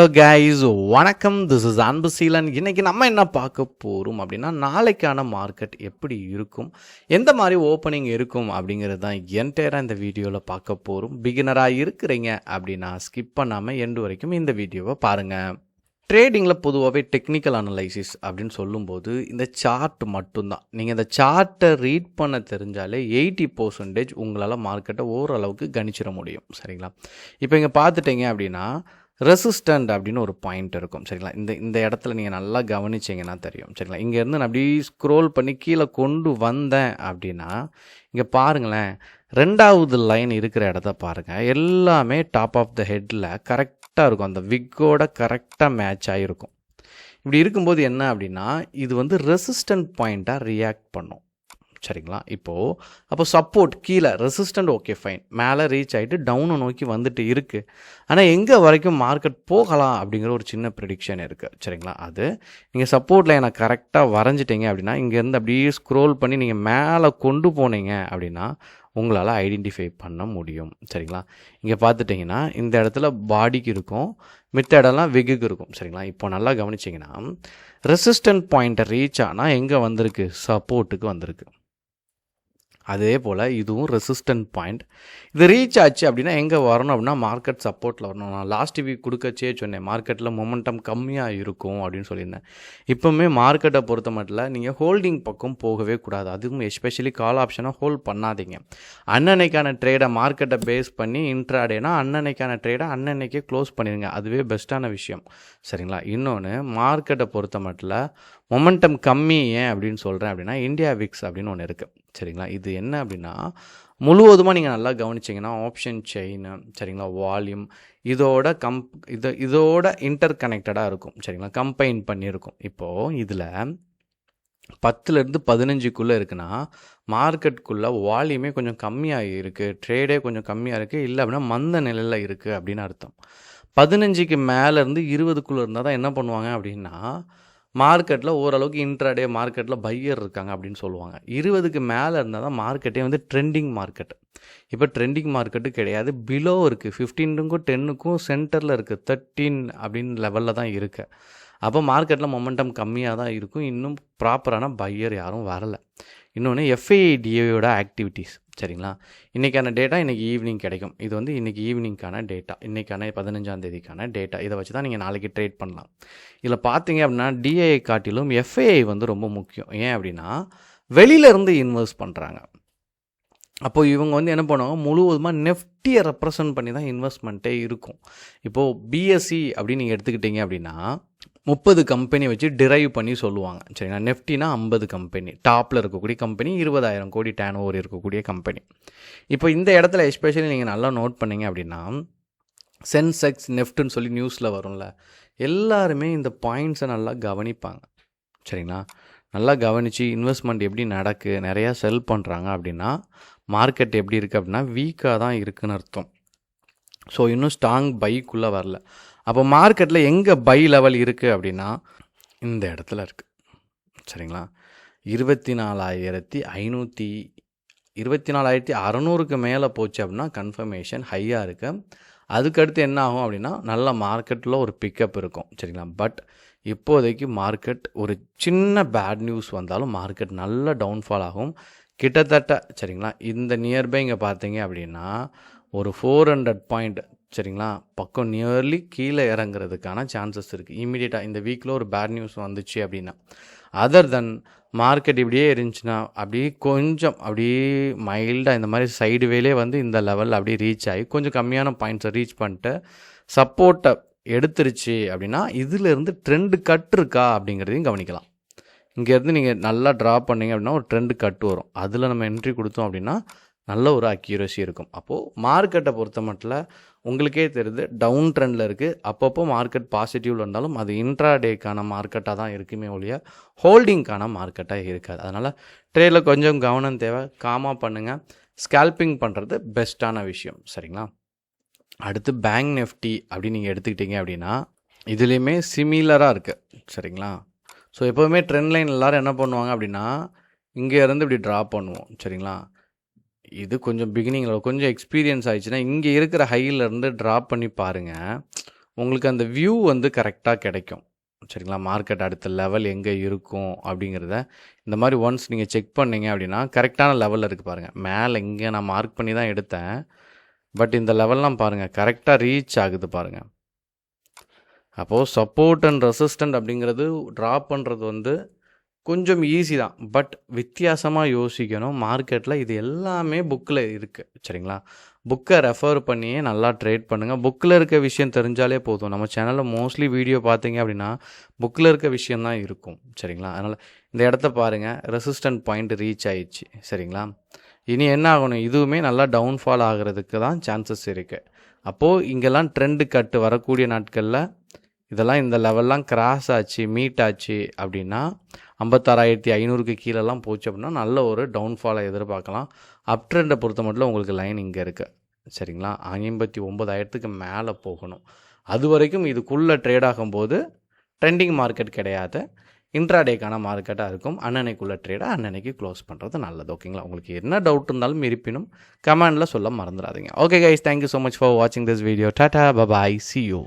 Hello guys, வணக்கம். This is அன்பு சீலன். இன்றைக்கி நம்ம என்ன பார்க்க போகிறோம் அப்படின்னா, நாளைக்கான மார்க்கெட் எப்படி இருக்கும், எந்த மாதிரி ஓப்பனிங் இருக்கும் அப்படிங்கிறது தான் என்டையராக இந்த வீடியோவில் பார்க்க போகிறோம். பிகினராக இருக்கிறீங்க அப்படின்னா ஸ்கிப் பண்ணாமல் எண்டு வரைக்கும் இந்த வீடியோவை பாருங்கள். ட்ரேடிங்கில் பொதுவாகவே டெக்னிக்கல் அனலைசிஸ் அப்படின்னு சொல்லும்போது இந்த சார்ட் மட்டும்தான். நீங்கள் இந்த சார்ட்டை ரீட் பண்ண தெரிஞ்சாலே 80% உங்களால் மார்க்கெட்டை ஓரளவுக்கு கணிச்சிட முடியும். சரிங்களா? இப்போ இங்கே பார்த்துட்டீங்க அப்படின்னா ரெசிஸ்டண்ட் அப்படின்னு ஒரு பாயிண்ட் இருக்கும். சரிங்களா? இந்த இடத்துல நீங்கள் நல்லா கவனிச்சிங்கன்னா தெரியும். சரிங்களா? இங்கேருந்து நான் அப்படியே ஸ்க்ரோல் பண்ணி கீழே கொண்டு வந்தேன் அப்படின்னா இங்கே பாருங்களேன், ரெண்டாவது லைன் இருக்கிற இடத்த பாருங்கள். எல்லாமே டாப் ஆஃப் த ஹெட்டில் கரெக்டாக இருக்கும். அந்த விக்கோட கரெக்டாக மேட்ச் ஆகிருக்கும். இப்படி இருக்கும்போது என்ன அப்படின்னா, இது வந்து ரெசிஸ்டன்ட் பாயிண்ட்டாக ரியாக்ட் பண்ணும். சரிங்களா? அப்போ சப்போர்ட் கீழே ரெசிஸ்டன்ட் ஓகே ஃபைன், மேலே ரீச் ஆகிட்டு டவுனை நோக்கி வந்துட்டு இருக்குது. ஆனால் எங்கே வரைக்கும் மார்க்கெட் போகலாம் அப்படிங்கிற ஒரு சின்ன ப்ரிடிக்ஷன் இருக்குது. சரிங்களா? அது நீங்கள் சப்போர்ட் லைனை கரெக்டாக வரைஞ்சிட்டிங்க அப்படின்னா இங்கேருந்து அப்படியே ஸ்க்ரோல் பண்ணி நீங்கள் மேலே கொண்டு போனீங்க அப்படின்னா உங்களால் ஐடென்டிஃபை பண்ண முடியும். சரிங்களா? இங்கே பார்த்துட்டிங்கன்னா இந்த இடத்துல பாடிக்கு இருக்கும், மித்த இடம்லாம் விகுக்கு இருக்கும். சரிங்களா? இப்போ நல்லா கவனிச்சிங்கன்னா ரெசிஸ்டன்ட் பாயிண்ட்டை ரீச் ஆனால் எங்கே வந்திருக்கு, சப்போர்ட்டுக்கு வந்திருக்கு. அதே போல் இதுவும் ரெசிஸ்டன்ட் பாயிண்ட். இது ரீச் ஆச்சு அப்படின்னா எங்கே வரணும் அப்படின்னா மார்க்கெட் சப்போர்ட்டில் வரணும். நான் லாஸ்ட் வீக் கொடுக்கச்சே சொன்னேன், மார்க்கெட்டில் மொமெண்டம் கம்மியாக இருக்கும் அப்படின்னு சொல்லியிருந்தேன். இப்போவுமே மார்க்கெட்டை பொறுத்த மட்டும் நீங்கள் ஹோல்டிங் பக்கம் போகவே கூடாது. அதுவும் எஸ்பெஷலி கால் ஆப்ஷனை ஹோல்ட் பண்ணாதீங்க. அன்னன்னைக்கான ட்ரேடை மார்க்கெட்டை பேஸ் பண்ணி இன்ட்ராடேனா அன்னன்னைக்கான ட்ரேடை அன்னன்னைக்கே க்ளோஸ் பண்ணிடுங்க. அதுவே பெஸ்ட்டான விஷயம். சரிங்களா? இன்னொன்று, மார்க்கெட்டை பொறுத்த மட்டும் மொமெண்டம் கம்மி ஏன் அப்படின்னு சொல்கிறேன் அப்படின்னா இந்தியா விக்ஸ் அப்படின்னு ஒன்று இருக்குது. சரிங்களா? இது என்ன அப்படின்னா முழுவதுமாக நீங்கள் நல்லா கவனிச்சிங்கன்னா ஆப்ஷன் செயின், சரிங்களா, வால்யூம் இதோட இன்டர் கனெக்டடாக இருக்கும். சரிங்களா? கம்பைன் பண்ணியிருக்கும். இப்போது இதில் 10லேருந்து 15க்குள்ளே இருக்குன்னா மார்க்கெட்டுக்குள்ளே வால்யூமே கொஞ்சம் கம்மியாக இருக்குது, ட்ரேடே கொஞ்சம் கம்மியாக இருக்குது, இல்லை அப்படின்னா மந்த நிலையில் இருக்குது அப்படின்னு அர்த்தம். 15க்கு மேலேருந்து 20க்குள்ளே இருந்தால் தான் என்ன பண்ணுவாங்க அப்படின்னா மார்க்கெட்டில் ஓரளவுக்கு இன்ட்ராடே மார்க்கெட்டில் பையர் இருக்காங்க அப்படின்னு சொல்லுவாங்க. 20க்கு மேலே இருந்தால் தான் மார்க்கெட்டே வந்து ட்ரெண்டிங் மார்க்கெட். இப்போ ட்ரெண்டிங் மார்க்கெட்டு கிடையாது, பிலோ இருக்குது. 15க்கும் 10க்கும் சென்டரில் இருக்குது, 13 அப்படின்னு லெவலில் தான் இருக்குது. அப்போ மார்க்கெட்டில் மொமெண்டம் கம்மியாக தான் இருக்கும். இன்னும் ப்ராப்பரான பையர் யாரும் வரலை. இன்னொன்று, எஃப்ஐடிஏயோட ஆக்டிவிட்டீஸ். சரிங்களா? இன்றைக்கான டேட்டா இன்றைக்கி ஈவினிங் கிடைக்கும். இது வந்து இன்றைக்கி ஈவினிங்கான டேட்டா, இன்றைக்கான 15ஆம் தேதிக்கான டேட்டா. இதை வச்சு தான் நீங்கள் நாளைக்கு ட்ரேட் பண்ணலாம். இதில் பார்த்தீங்க அப்படின்னா டிஐஐ காட்டிலும் எஃப்ஐஐ வந்து ரொம்ப முக்கியம். ஏன் அப்படின்னா வெளியிலேருந்து இன்வெஸ்ட் பண்ணுறாங்க. அப்போது இவங்க வந்து என்ன பண்ணுவாங்க, முழுவதுமாக நெஃப்டியை ரெப்ரசன்ட் பண்ணி தான் இன்வெஸ்ட்மெண்ட்டே இருக்கும். இப்போது பிஎஸ்சி அப்படின்னு நீங்கள் எடுத்துக்கிட்டீங்க அப்படின்னா 30 கம்பெனி வச்சு டிரைவ் பண்ணி சொல்லுவாங்க. சரிங்களா? நெஃப்டினா 50 கம்பெனி, டாப்பில் இருக்கக்கூடிய கம்பெனி, 20,000 கோடி டேர்ன் ஓவர் இருக்கக்கூடிய கம்பெனி. இப்போ இந்த இடத்துல எஸ்பெஷலி நீங்கள் நல்லா நோட் பண்ணிங்க அப்படின்னா சென்செக்ஸ் நெஃப்ட்டுன்னு சொல்லி நியூஸில் வரும்ல, எல்லாருமே இந்த பாயிண்ட்ஸை நல்லா கவனிப்பாங்க. சரிங்களா? நல்லா கவனித்து இன்வெஸ்ட்மெண்ட் எப்படி நடக்கு, நிறையா செல் பண்ணுறாங்க அப்படின்னா மார்க்கெட் எப்படி இருக்குது அப்படின்னா வீக்காக தான் இருக்குதுன்னு அர்த்தம். ஸோ இன்னும் ஸ்ட்ராங் பைக்குள்ளே வரல. அப்போ மார்க்கெட்டில் எங்கே பை லெவல் இருக்குது அப்படின்னா இந்த இடத்துல இருக்குது. சரிங்களா? 24,600க்கு மேலே போச்சு அப்படின்னா கன்ஃபர்மேஷன் ஹையாக இருக்குது. அதுக்கடுத்து என்ன ஆகும் அப்படின்னா நல்ல மார்க்கெட்டில் ஒரு பிக்கப் இருக்கும். சரிங்களா? பட் இப்போதைக்கு மார்க்கெட் ஒரு சின்ன பேட் நியூஸ் வந்தாலும் மார்க்கெட் நல்ல டவுன்ஃபால் ஆகும். கிட்டத்தட்ட சரிங்களா இந்த நியர்பை இங்கே பார்த்தீங்க அப்படின்னா ஒரு 400 பாயிண்ட் சரிங்களா பக்கம் நியர்லி கீழே இறங்குறதுக்கான சான்சஸ் இருக்குது. இமீடியட்டாக இந்த வீக்கில் ஒரு பேட் நியூஸ் வந்துச்சு அப்படின்னா, அதர் தென் மார்க்கெட் இப்படியே இருந்துச்சுன்னா அப்படியே கொஞ்சம் அப்படியே மைல்டாக இந்த மாதிரி சைடு வேலே வந்து இந்த லெவலில் அப்படியே ரீச் ஆகி கொஞ்சம் கம்மியான பாயிண்ட்ஸை ரீச் பண்ணிட்டு சப்போர்ட்டை எடுத்துருச்சு அப்படின்னா இதிலேருந்து ட்ரெண்டு கட் இருக்கா அப்படிங்கிறதையும் கவனிக்கலாம். இங்கேருந்து நீங்கள் நல்லா ட்ரா பண்ணிங்க அப்படின்னா ஒரு ட்ரெண்டு கட் வரும், அதில் நம்ம என்ட்ரி கொடுத்தோம் அப்படின்னா நல்ல ஒரு அக்யூரசி இருக்கும். அப்போது மார்க்கெட்டை பொறுத்த மட்டும் உங்களுக்கே தெரியுது டவுன் ட்ரெண்டில் இருக்குது. அப்பப்போ மார்க்கெட் பாசிட்டிவில் இருந்தாலும் அது இன்ட்ராடேக்கான மார்க்கெட்டாக தான் இருக்குமே ஒழிய ஹோல்டிங்கான மார்க்கெட்டாக இருக்காது. அதனால் ட்ரேடில் கொஞ்சம் கவனம் தேவை, காமாக பண்ணுங்கள். ஸ்கேல்பிங் பண்ணுறது பெஸ்ட்டான விஷயம். சரிங்களா? அடுத்து பேங்க் நிஃப்டி அப்படின்னு நீங்கள் எடுத்துக்கிட்டீங்க அப்படின்னா இதுலேயுமே சிமிலராக இருக்குது. சரிங்களா? ஸோ எப்போவுமே ட்ரெண்ட் லைன் எல்லோரும் என்ன பண்ணுவாங்க அப்படின்னா இங்கே இருந்து இப்படி ட்ரா பண்ணுவோம். சரிங்களா? இது கொஞ்சம் பிகினிங்கில் கொஞ்சம் எக்ஸ்பீரியன்ஸ் ஆயிடுச்சுன்னா இங்கே இருக்கிற ஹையிலேருந்து ட்ராப் பண்ணி பாருங்கள், உங்களுக்கு அந்த வியூ வந்து கரெக்டாக கிடைக்கும். சரிங்களா? மார்க்கெட் அடுத்த லெவல் எங்கே இருக்கும் அப்படிங்கிறத இந்த மாதிரி ஒன்ஸ் நீங்கள் செக் பண்ணீங்க அப்படின்னா கரெக்டான லெவலில் இருக்குது பாருங்கள். மேலே இங்கே நான் மார்க் பண்ணி தான் எடுத்தேன். பட் இந்த லெவல்லாம் பாருங்கள் கரெக்டாக ரீச் ஆகுது பாருங்கள். அப்போது சப்போர்ட் அண்ட் ரெசிஸ்டன்ட் அப்படிங்கிறது ட்ராப் பண்ணுறது வந்து கொஞ்சம் ஈஸி தான். பட் வித்தியாசமாக யோசிக்கணும். மார்க்கெட்டில் இது எல்லாமே புக்கில் இருக்குது. சரிங்களா? புக்கை ரெஃபர் பண்ணியே நல்லா ட்ரேட் பண்ணுங்கள். புக்கில் இருக்க விஷயம் தெரிஞ்சாலே போதும். நம்ம சேனலில் மோஸ்ட்லி வீடியோ பார்த்தீங்க அப்படின்னா புக்கில் இருக்க விஷயந்தான் இருக்கும். சரிங்களா? அதனால் இந்த இடத்த பாருங்கள், ரெசிஸ்டன்ட் பாயிண்ட் ரீச் ஆயிடுச்சு. சரிங்களா? இனி என்ன ஆகணும், இதுவுமே நல்லா டவுன்ஃபால் ஆகிறதுக்கு தான் சான்சஸ் இருக்குது. அப்போது இங்கெல்லாம் ட்ரெண்டு கட்டு வரக்கூடிய நாட்களில் இதெல்லாம் இந்த லெவல்லாம் கிராஸ் ஆச்சு, மீட் ஆச்சு அப்படின்னா 56,500க்கு கீழெல்லாம் போச்சு அப்படின்னா நல்ல ஒரு டவுன்ஃபாலை எதிர்பார்க்கலாம். அப் ட்ரெண்டை பொறுத்த மட்டும் உங்களுக்கு லைன் இங்கே இருக்குது. சரிங்களா? 59,000க்கு மேலே போகணும். அது வரைக்கும் இதுக்குள்ளே ட்ரேட் ஆகும்போது ட்ரெண்டிங் மார்க்கெட் கிடையாது, இன்ட்ராடேக்கான மார்க்கெட்டாக இருக்கும். அன்னன்னைக்குள்ளே ட்ரேடை அன்னன்னைக்கு க்ளோஸ் பண்ணுறது நல்லது. ஓகேங்களா? உங்களுக்கு என்ன டவுட் இருந்தாலும் இருப்பினும் கமெண்டில் சொல்ல மறந்துடாதீங்க. Okay guys, thank you so much for வாட்சிங் this video. Tata, bye bye, see you.